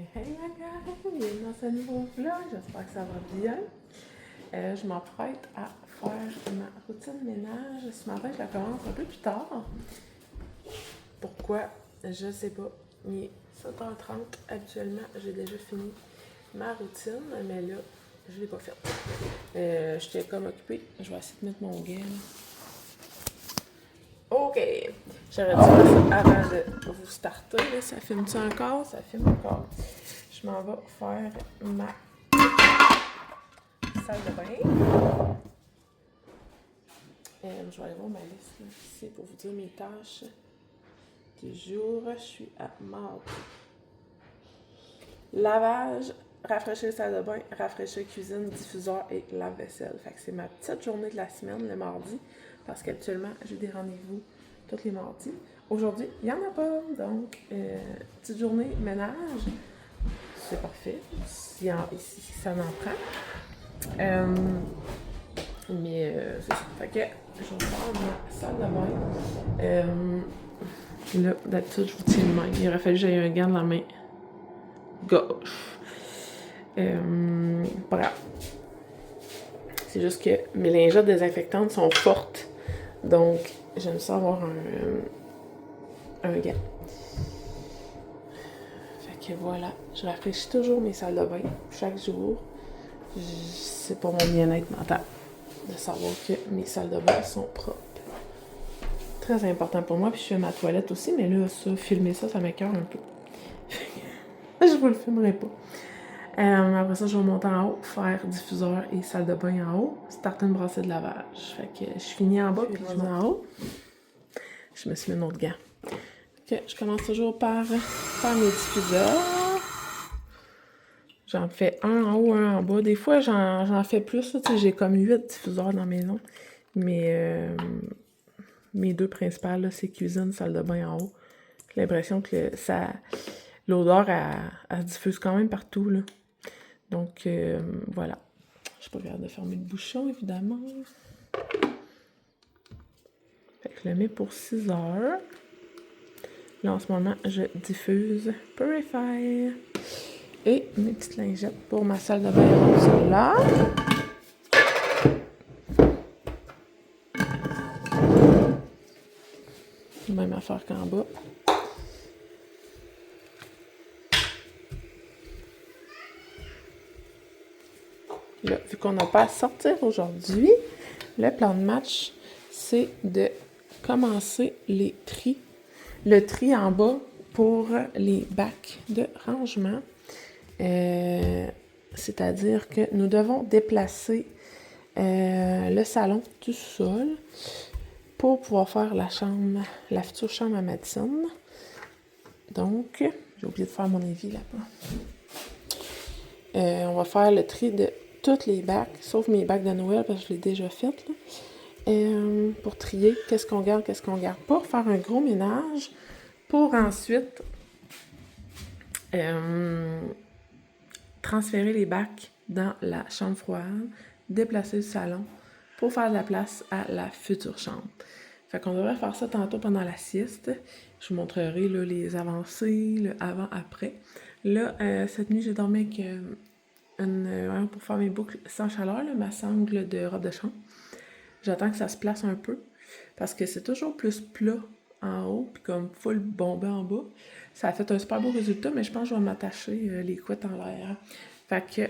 Hey la gang, bienvenue dans ce nouveau vlog, j'espère que ça va bien. Je m'apprête à faire ma routine ménage. Ce matin, je la commence un peu plus tard. Pourquoi? Je sais pas. Il est 7h30. Habituellement, j'ai déjà fini ma routine, mais là, je l'ai pas faite. J'étais comme occupée. Je vais essayer de mettre mon gel. OK. J'aurais dû faire ça avant de vous starter. Là. Ça filme-tu encore? Ça filme encore. Je m'en vais faire ma salle de bain. Je vais aller voir ma liste là, ici pour vous dire mes tâches du jour. Je suis à mardi. Lavage, rafraîchir salle de bain, rafraîchir cuisine, diffuseur et lave-vaisselle. Fait que c'est ma petite journée de la semaine, le mardi, parce qu'habituellement, j'ai des rendez-vous tous les mardis. Aujourd'hui, il n'y en a pas, donc petite journée ménage, c'est parfait, si ça en prend. Mais c'est ça. Fait que je vais faire ma salle de bain. Là, d'habitude, je vous tiens le main. Il aurait fallu que j'aille un gant dans la main gauche. Bref. C'est juste que mes lingettes désinfectantes sont fortes. Donc, j'aime ça avoir un gant. Fait que voilà. Je rafraîchis toujours mes salles de bain chaque jour. C'est pour mon bien-être mental de savoir que mes salles de bain sont propres. Très important pour moi. Puis je fais ma toilette aussi, mais là, ça, filmer ça m'écoeure un peu. Je vous le filmerai pas. Après ça, je vais monter en haut, faire diffuseur et salle de bain en haut, starter une brassée de lavage. Fait que je finis en bas, puis je vais en haut. Je me suis mis un autre gant. Okay, je commence toujours par faire mes diffuseurs. J'en fais un en haut, un en bas. Des fois, j'en fais plus. J'ai comme 8 diffuseurs dans la maison. Mais mes deux principales, c'est cuisine, salle de bain en haut. J'ai l'impression que l'odeur, elle se diffuse quand même partout. Là. Donc, voilà. Je suis pas capable de fermer le bouchon, évidemment. Fait que je le mets pour 6 heures. Là, en ce moment, je diffuse Purify. Et mes petites lingettes pour ma salle de bain sont là. Même affaire qu'en bas. Là, vu qu'on n'a pas à sortir aujourd'hui, le plan de match, c'est de commencer les tris. Le tri en bas pour les bacs de rangement. C'est-à-dire que nous devons déplacer le salon du sol pour pouvoir faire la future chambre à Madison. Donc, j'ai oublié de faire mon évier là-bas. On va faire le tri de tous les bacs, sauf mes bacs de Noël, parce que je l'ai déjà fait, là. Pour trier qu'est-ce qu'on garde pas, faire un gros ménage, pour ensuite transférer les bacs dans la chambre froide, déplacer le salon pour faire de la place à la future chambre. Fait qu'on devrait faire ça tantôt pendant la sieste. Je vous montrerai là, les avancées, le avant-après. Là, cette nuit, j'ai dormi avec pour faire mes boucles sans chaleur, là, ma sangle de robe de chambre. J'attends que ça se place un peu parce que c'est toujours plus plat en haut puis comme full bombé en bas. Ça a fait un super beau résultat, mais je pense que je vais m'attacher les couettes en l'air. Fait que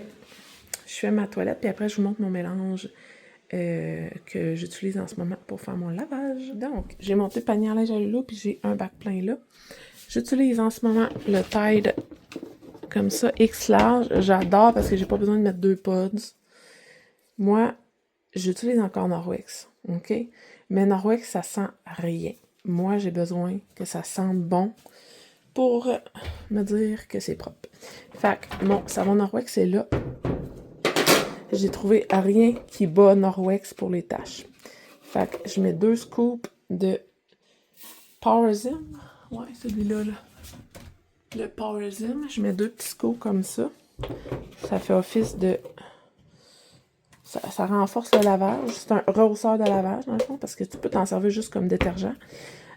je fais ma toilette puis après je vous montre mon mélange que j'utilise en ce moment pour faire mon lavage. Donc, j'ai monté panier à linge à lulu puis j'ai un bac plein là. J'utilise en ce moment le Tide comme ça, X large. J'adore parce que j'ai pas besoin de mettre 2 pods. Moi, j'utilise encore Norwex, OK? Mais Norwex, ça sent rien. Moi, j'ai besoin que ça sente bon pour me dire que c'est propre. Fait que mon savon Norwex est là. J'ai trouvé rien qui bat Norwex pour les taches. Fait que je mets 2 scoops de Powerzim. Ouais, celui-là, là. Le Powerzim. Je mets 2 petits scoops comme ça. Ça fait office de... Ça renforce le lavage. C'est un rehausseur de lavage, dans le fond, parce que tu peux t'en servir juste comme détergent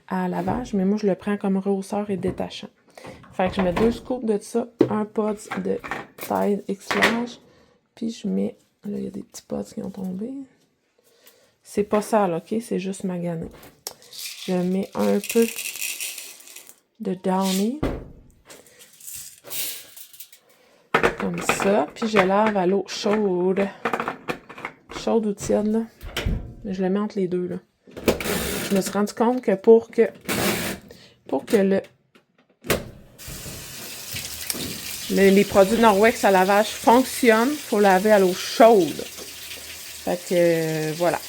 à lavage, mais moi, je le prends comme rehausseur et détachant. Fait que je mets 2 scoops de ça, un pod de Tide X large, puis je mets, là il y a des petits pods qui ont tombé. C'est pas sale, ok? C'est juste magané. Je mets un peu de Downy. Comme ça. Puis je lave à l'eau chaude. Chaude ou tiède, là. Mais je le mets entre les deux, là. Je me suis rendu compte que pour que les produits Norwex à lavage fonctionnent, il faut laver à l'eau chaude. Fait que, voilà.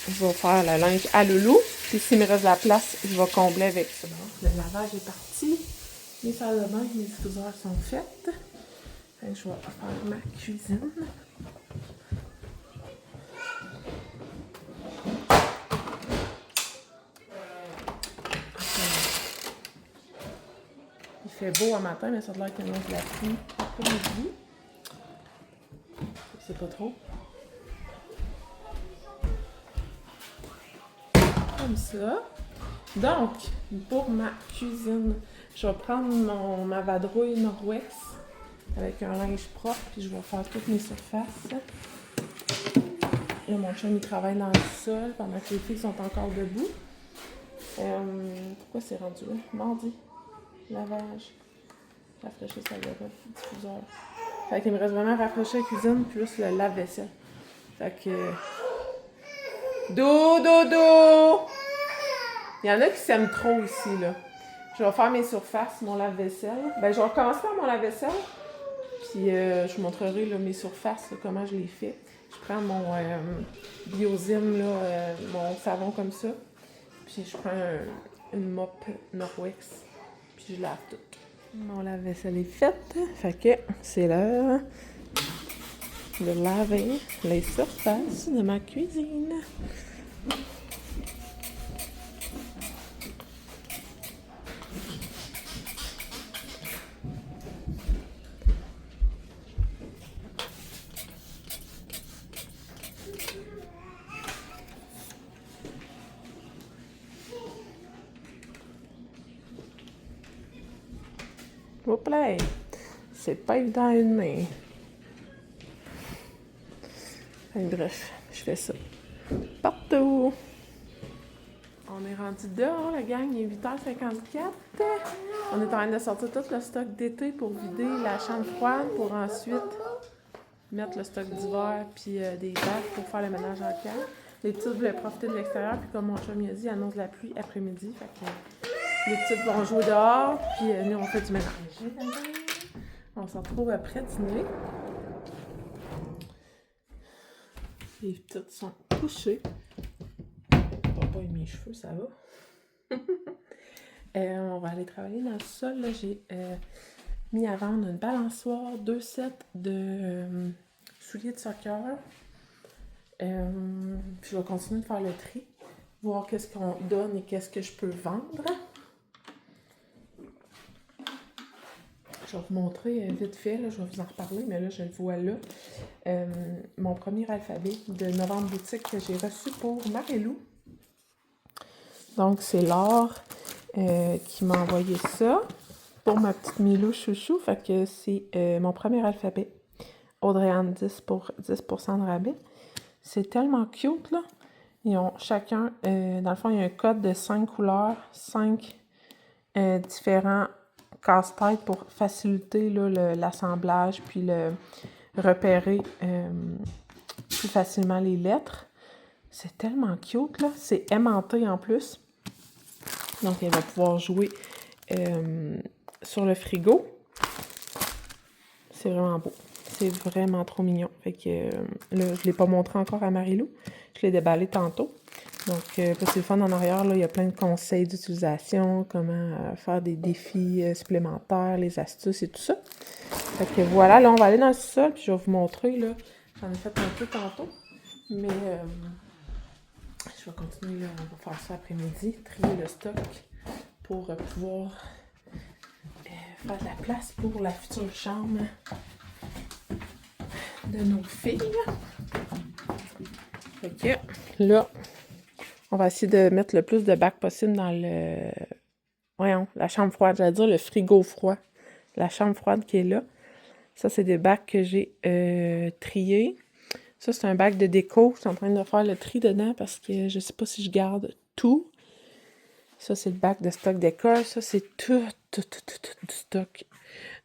Je vais faire le linge à loulou. Puis s'il me reste de la place, je vais combler avec ça. Le lavage est parti. Les salles de bain, mes diffuseurs sont faites. Fait que je vais faire ma cuisine. Il fait beau un matin, mais ça a l'air qu'il y a de la pluie après-midi. C'est pas trop. Comme ça. Donc, pour ma cuisine, je vais prendre ma vadrouille Norwex avec un linge propre, puis je vais faire toutes mes surfaces. Là, mon chum, il travaille dans le sol pendant que les filles sont encore debout. Pourquoi c'est rendu là? Mardi. Lavage. Rafraîchir sa lave, diffuseur. Fait qu'il me reste vraiment rafraîchir la cuisine plus le lave-vaisselle. Fait que... Dodo! Il y en a qui s'aiment trop ici, là. Je vais faire mes surfaces, mon lave-vaisselle. Ben, je vais recommencer par mon lave-vaisselle. Puis, je vous montrerai là, mes surfaces, là, comment je les fais. Je prends mon Biosym, là, mon savon comme ça. Puis, je prends une mop Norwex. Puis, je lave tout. Mon lave-vaisselle est faite. Fait que c'est l'heure de laver les surfaces de ma cuisine. Hop là! C'est pas évident à une main. Bref, je fais ça partout. On est rendu dehors, la gang, il est 8h54. On est en train de sortir tout le stock d'été pour vider la chambre froide pour ensuite mettre le stock d'hiver puis des bacs pour faire le ménage en cave. Les petites voulaient profiter de l'extérieur, puis comme mon chum a dit, il annonce la pluie après-midi. Fait que les petites vont jouer dehors, puis nous on fait du ménage. On se retrouve après dîner. Les petites sont couchées. Pas mes cheveux, ça va. On va aller travailler dans le sol. Là, j'ai mis à vendre une balançoire, 2 sets de souliers de soccer. Puis je vais continuer de faire le tri, voir qu'est-ce qu'on donne et qu'est-ce que je peux vendre. Je vais vous montrer vite fait, là, je vais vous en reparler, mais là, je le vois là. Mon premier alphabet de novembre boutique que j'ai reçu pour Marie-Lou. Donc, c'est Laure qui m'a envoyé ça pour ma petite Milou chouchou. Fait que c'est mon premier alphabet. Audrey-Anne 10 pour 10% de rabais. C'est tellement cute, là. Ils ont chacun, dans le fond, il y a un code de 5 couleurs, 5 différents casse-tête pour faciliter là, l'assemblage puis le repérer plus facilement les lettres. C'est tellement cute, là. C'est aimanté en plus. Donc, elle va pouvoir jouer sur le frigo. C'est vraiment beau. C'est vraiment trop mignon. Fait que là, je ne l'ai pas montré encore à Marie-Lou. Je l'ai déballé tantôt. Donc, c'est le fun en arrière. Là, il y a plein de conseils d'utilisation, comment faire des défis supplémentaires, les astuces et tout ça. Fait que voilà, là, on va aller dans le sol, puis je vais vous montrer, là. J'en ai fait un peu tantôt, mais je vais continuer, là, on va faire ça après-midi, trier le stock pour pouvoir faire de la place pour la future chambre de nos filles. Fait que là, on va essayer de mettre le plus de bacs possible dans le... Voyons, la chambre froide, j'allais dire le frigo froid. La chambre froide qui est là. Ça, c'est des bacs que j'ai triés. Ça, c'est un bac de déco. Je suis en train de faire le tri dedans parce que je sais pas si je garde tout. Ça, c'est le bac de stock d'école. Ça, c'est tout du stock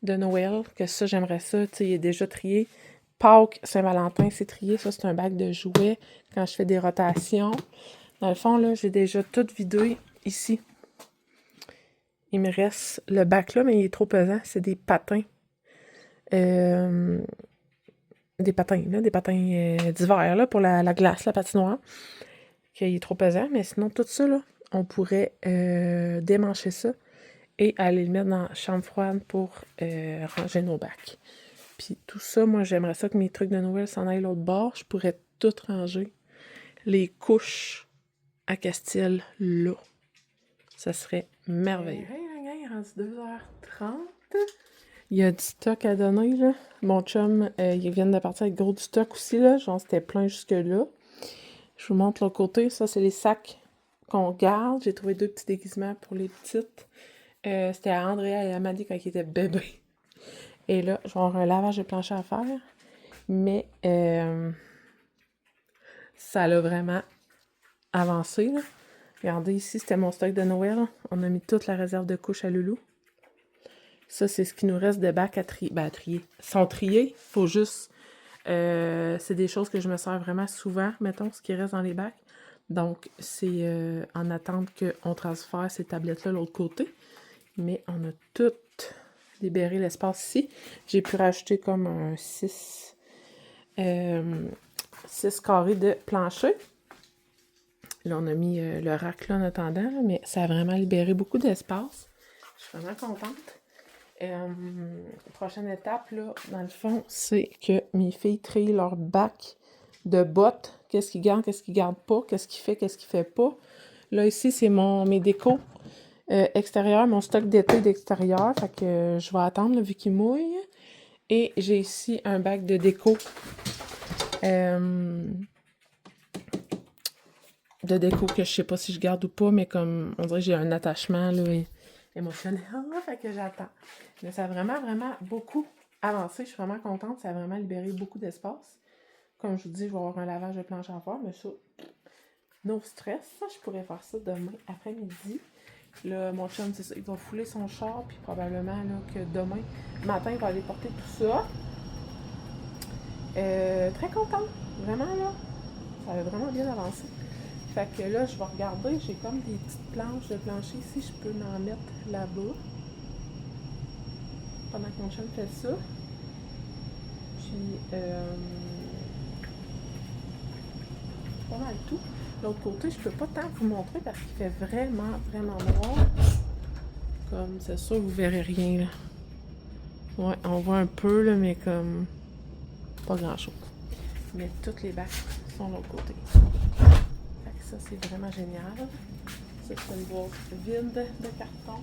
de Noël. Que ça, j'aimerais ça. Tu sais, il est déjà trié. Pâques, Saint-Valentin, c'est trié. Ça, c'est un bac de jouets quand je fais des rotations. Dans le fond, là, j'ai déjà tout vidé ici. Il me reste le bac là, mais il est trop pesant. C'est des patins. Des patins d'hiver, là, pour la glace, la patinoire. Qu'il est trop pesant, mais sinon, tout ça, là, on pourrait démancher ça et aller le mettre dans la chambre froide pour ranger nos bacs. Puis tout ça, moi, j'aimerais ça que mes trucs de Noël s'en aillent l'autre bord. Je pourrais tout ranger. Les couches à Castille, là. Ça serait merveilleux. Hey, la gang, il est rendu 2h30. Il y a du stock à donner, là. Mon chum, il vient de partir avec gros du stock aussi, là. Genre, c'était plein jusque-là. Je vous montre l'autre côté. Ça, c'est les sacs qu'on garde. J'ai trouvé 2 petits déguisements pour les petites. C'était à Andrea et à Maddy quand ils étaient bébés. Et là, je vais avoir un lavage de plancher à faire. Mais ça l'a vraiment avancé, là. Regardez ici, c'était mon stock de Noël. On a mis toute la réserve de couches à Loulou. Ça, c'est ce qui nous reste de bacs à trier. Ben, à trier. Ils sont triés. Faut juste... c'est des choses que je me sers vraiment souvent, mettons, ce qui reste dans les bacs. Donc, c'est en attente qu'on transfère ces tablettes-là de l'autre côté. Mais on a tout libéré l'espace ici. J'ai pu rajouter comme un 6 carrés de plancher. Là, on a mis le rack là en attendant, là, mais ça a vraiment libéré beaucoup d'espace. Je suis vraiment contente. Prochaine étape, là, dans le fond, c'est que mes filles trient leur bac de bottes. Qu'est-ce qu'ils gardent, qu'est-ce qu'ils gardent pas, qu'est-ce qu'ils fait pas. Là, ici, c'est mes décos extérieurs, mon stock d'été d'extérieur. Fait que je vais attendre, là, vu qu'il mouille. Et j'ai ici un bac de déco. De déco que je sais pas si je garde ou pas, mais comme on dirait que j'ai un attachement là, émotionnel, fait que j'attends. Mais ça a vraiment, vraiment beaucoup avancé. Je suis vraiment contente. Ça a vraiment libéré beaucoup d'espace. Comme je vous dis, je vais avoir un lavage de planche à faire, mais ça, no stress. Je pourrais faire ça demain après-midi. Là, mon chum, c'est ça, il va fouler son char, puis probablement là, que demain matin, il va aller porter tout ça. Très contente. Vraiment, là, ça a vraiment bien avancé. Fait que là, je vais regarder, j'ai comme des petites planches de plancher ici, je peux en mettre là-bas. Pendant que mon chum fait ça. Puis, pas mal tout. L'autre côté, je peux pas tant vous montrer parce qu'il fait vraiment, vraiment noir. Comme, c'est sûr, vous verrez rien, là. Ouais, on voit un peu, là, mais comme, pas grand-chose. Mais toutes les bacs sont de l'autre côté. Ça, c'est vraiment génial. Ça, c'est une boîte vide de carton.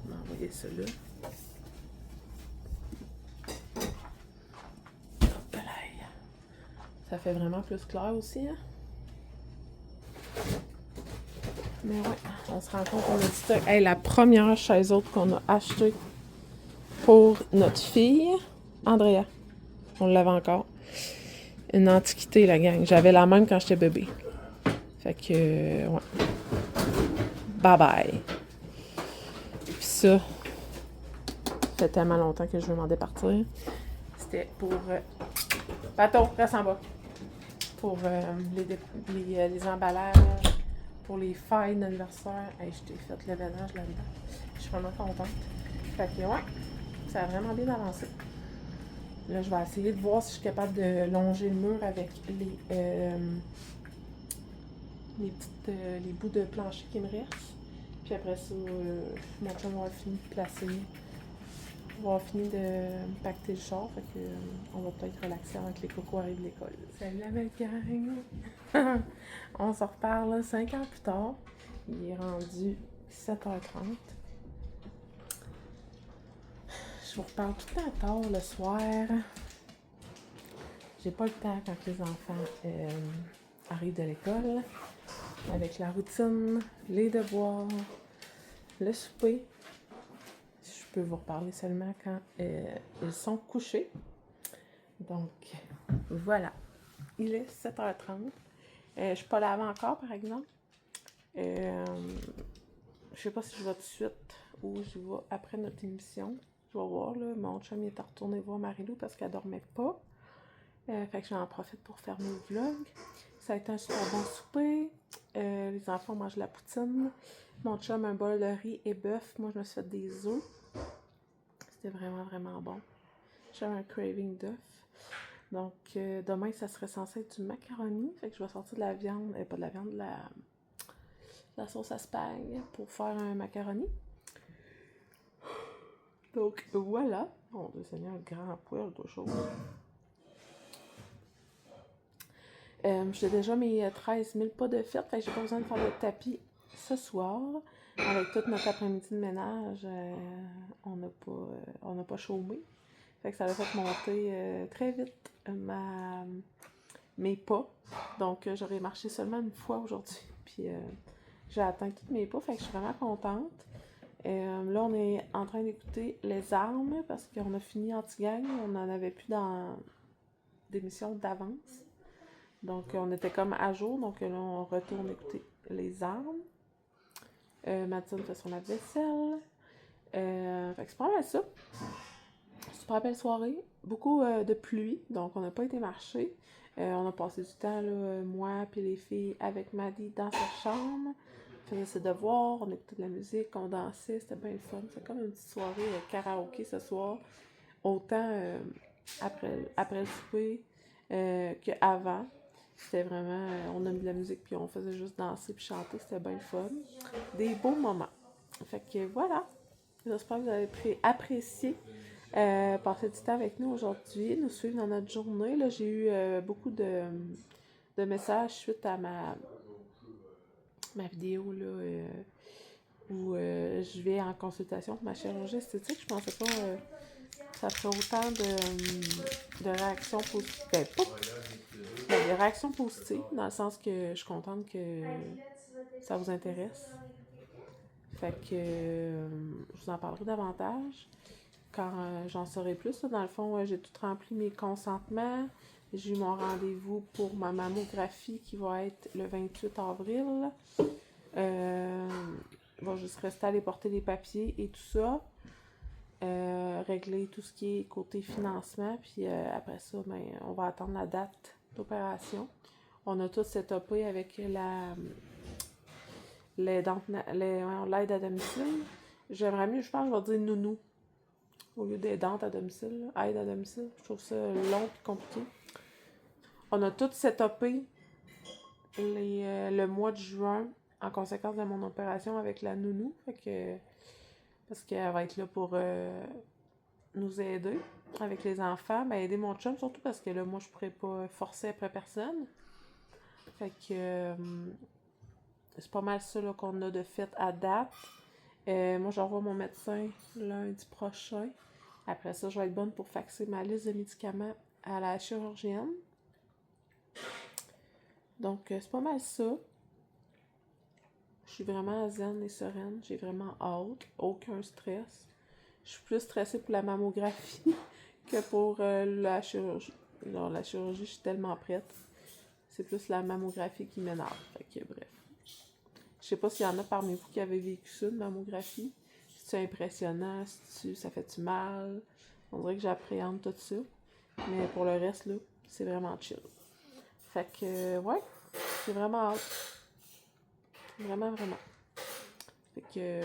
On va envoyer ça là. Hop là. Ça fait vraiment plus clair aussi, hein? Mais ouais, on se rend compte qu'on a du stock. Hey, la première chaise haute qu'on a achetée pour notre fille, Andrea. On l'avait encore. Une antiquité, la gang. J'avais la même quand j'étais bébé. Fait que, ouais. Bye bye. Puis ça fait tellement longtemps que je veux m'en départir. C'était pour... Bateau, reste en bas. Pour les emballages, pour les failles d'anniversaire. Hey, je t'ai fait le ménage là-dedans. Je suis vraiment contente. Fait que, ouais, ça a vraiment bien avancé. Là, je vais essayer de voir si je suis capable de longer le mur avec les bouts de plancher qui me restent. Puis après ça, mon chum va avoir fini de placer. On va avoir fini de pacter le char. Fait que on va peut-être relaxer avant que les cocos arrivent de l'école. Salut la belle gang! On se reparle 5 heures plus tard. Il est rendu 7h30. Je vous reparle tout le temps tard le soir. J'ai pas le temps quand les enfants arrivent de l'école. avec la routine, les devoirs, le souper. Je peux vous reparler seulement quand ils sont couchés. Donc, voilà. Il est 7h30. Je ne suis pas lavée encore, par exemple. Je sais pas si je vais tout de suite ou je vais après notre émission. Je vais voir, là. Mon chum il est retourné voir Marie-Lou parce qu'elle dormait pas. Fait que j'en profite pour faire mes vlogs. Ça a été un super bon souper. Les enfants mangent de la poutine. Mon chum un bol de riz et bœuf. Moi, je me suis fait des œufs. C'était vraiment, vraiment bon. J'avais un craving d'œuf. Donc, demain, ça serait censé être du macaroni. Fait que je vais sortir de la viande, pas de la viande, de la sauce à spag pour faire un macaroni. Donc, voilà. Mon Dieu Seigneur, un grand poil de choses. J'ai déjà mes 13 000 pas de fête, fait que j'ai pas besoin de faire le tapis ce soir. Avec tout notre après-midi de ménage, on n'a pas chômé. Fait que ça va fait monter très vite mes pas. Donc, j'aurais marché seulement une fois aujourd'hui. Puis, j'ai atteint tous mes pas, fait que je suis vraiment contente. Là, on est en train d'écouter Les Armes parce qu'on a fini Anti-Gang. On n'en avait plus dans d'émissions d'avance. Donc, on était comme à jour. Donc, là, on retourne écouter Les Armes. Mathilde fait son lave-vaisselle. Fait que c'est pas mal ça. Super belle soirée. Beaucoup de pluie. Donc, on n'a pas été marcher. On a passé du temps, là, moi et les filles, avec Maddie dans sa chambre. On faisait ses devoirs, on écoutait de la musique, on dansait. C'était bien le fun. C'est comme une petite soirée karaoké ce soir. Autant après le souper qu'avant. C'était vraiment, on a mis de la musique puis on faisait juste danser puis chanter, c'était bien le fun. Des beaux moments. Fait que voilà, j'espère que vous avez apprécié passer du temps avec nous aujourd'hui, nous suivre dans notre journée. Là, j'ai eu beaucoup de messages suite à ma vidéo là, où je vais en consultation pour ma chirurgie esthétique. Je pensais pas ça ferait autant de réactions positives. Des réactions positives, dans le sens que je suis contente que ça vous intéresse. Fait que je vous en parlerai davantage quand j'en saurai plus. Là. Dans le fond, j'ai tout rempli mes consentements. J'ai eu mon rendez-vous pour ma mammographie qui va être le 28 avril. Bon, juste rester à aller porter les papiers et tout ça. Régler tout ce qui est côté financement. Puis après ça, ben, on va attendre la date d'opération. On a tout setupé avec l'aide à domicile. J'aimerais mieux, je pense, je vais dire nounou au lieu des dentes à domicile, là. Aide à domicile. Je trouve ça long et compliqué. On a tout setupé le mois de juin en conséquence de mon opération avec la nounou. Fait que, parce qu'elle va être là pour nous aider avec les enfants. Ben, aider mon chum, surtout parce que là, moi, je pourrais pas forcer après personne. Fait que c'est pas mal ça là, qu'on a de fait à date. Moi, j'envoie mon médecin lundi prochain. Après ça, je vais être bonne pour faxer ma liste de médicaments à la chirurgienne. Donc, c'est pas mal ça. Je suis vraiment zen et sereine. J'ai vraiment hâte. Aucun stress. Je suis plus stressée pour la mammographie que pour la chirurgie. Alors, la chirurgie, je suis tellement prête. C'est plus la mammographie qui m'énerve. Fait que, bref. Je sais pas s'il y en a parmi vous qui avez vécu ça, une mammographie. C'est impressionnant, ça fait-tu mal? On dirait que j'appréhende tout ça. Mais pour le reste, là, c'est vraiment chill. Fait que, ouais, j'ai vraiment hâte. Vraiment, vraiment. Fait que,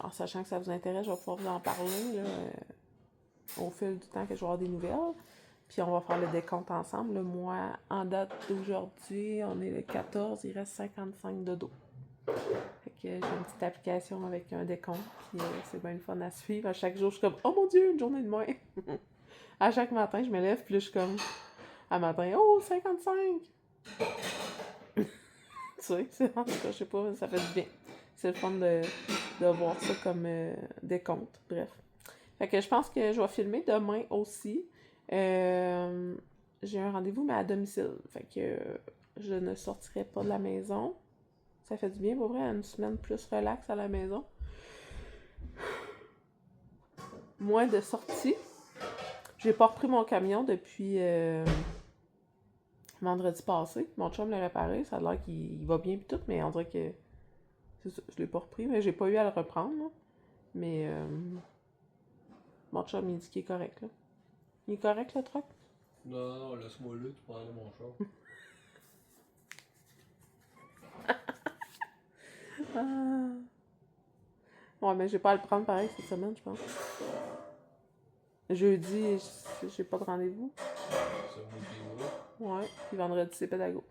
en sachant que ça vous intéresse, je vais pouvoir vous en parler, là, au fil du temps que je vais avoir des nouvelles. Puis on va faire le décompte ensemble. Le mois, en date d'aujourd'hui, on est le 14, il reste 55 dodo. Fait que j'ai une petite application avec un décompte, puis c'est bien le fun à suivre. À chaque jour, je suis comme « Oh mon Dieu, une journée de moins! » À chaque matin, je me lève, puis là, je suis comme « À matin, oh, 55! » Tu sais, en tout cas, je sais pas, ça fait du bien. C'est le fun de voir ça comme décompte, bref. Fait que je pense que je vais filmer demain aussi. J'ai un rendez-vous, mais à domicile. Fait que je ne sortirai pas de la maison. Ça fait du bien, pour vrai, une semaine plus relax à la maison. Moins de sorties. J'ai pas repris mon camion depuis vendredi passé. Mon chum l'a réparé. Ça a l'air qu'il va bien pis tout, mais on dirait que c'est ça, je l'ai pas repris. Mais j'ai pas eu à le reprendre. Là. Mais mon chum, il dit qu'il est correct. Là. Il est correct, le truc? Non, laisse-moi là, tu peux aller mon char. Ah. Ouais, mais j'ai pas à le prendre pareil cette semaine, je pense. Jeudi, j'ai pas de rendez-vous. Ça vous dit Ouais, puis vendredi, c'est pédago.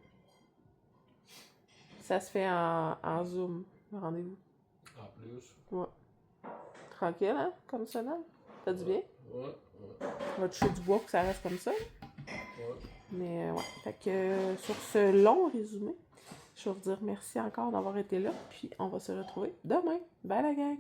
Ça se fait en Zoom, le rendez-vous. en plus. Ouais. Tranquille, hein, comme ça, là. T'as du bien? Ouais. On va toucher du bois pour que ça reste comme ça. Ouais. Mais ouais. Fait que sur ce long résumé, je vais vous dire merci encore d'avoir été là. Puis on va se retrouver demain. Bye la gang!